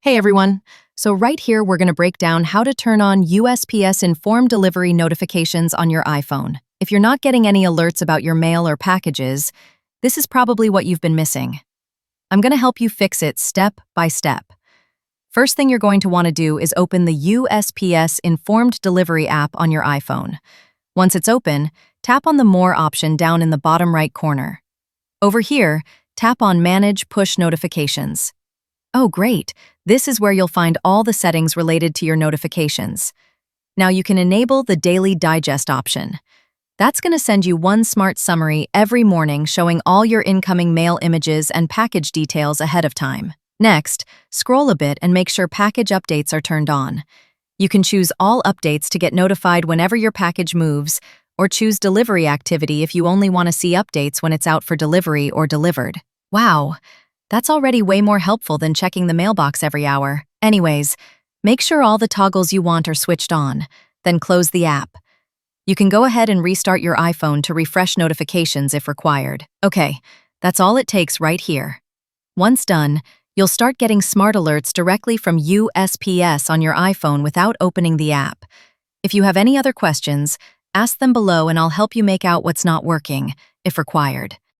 Hey everyone! So right here we're going to break down how to turn on USPS Informed Delivery notifications on your iPhone. If you're not getting any alerts about your mail or packages, this is probably what you've been missing. I'm going to help you fix it step by step. First thing you're going to want to do is open the USPS Informed Delivery app on your iPhone. Once it's open, tap on the More option down in the bottom right corner. Over here, tap on Manage Push Notifications. Oh, great! This is where you'll find all the settings related to your notifications. Now you can enable the Daily Digest option. That's going to send you one smart summary every morning showing all your incoming mail images and package details ahead of time. Next, scroll a bit and make sure package updates are turned on. You can choose all updates to get notified whenever your package moves, or choose delivery activity if you only want to see updates when it's out for delivery or delivered. Wow! That's already way more helpful than checking the mailbox every hour. Anyways, make sure all the toggles you want are switched on, then close the app. You can go ahead and restart your iPhone to refresh notifications if required. Okay, that's all it takes right here. Once done, you'll start getting smart alerts directly from USPS on your iPhone without opening the app. If you have any other questions, ask them below and I'll help you make out what's not working, if required.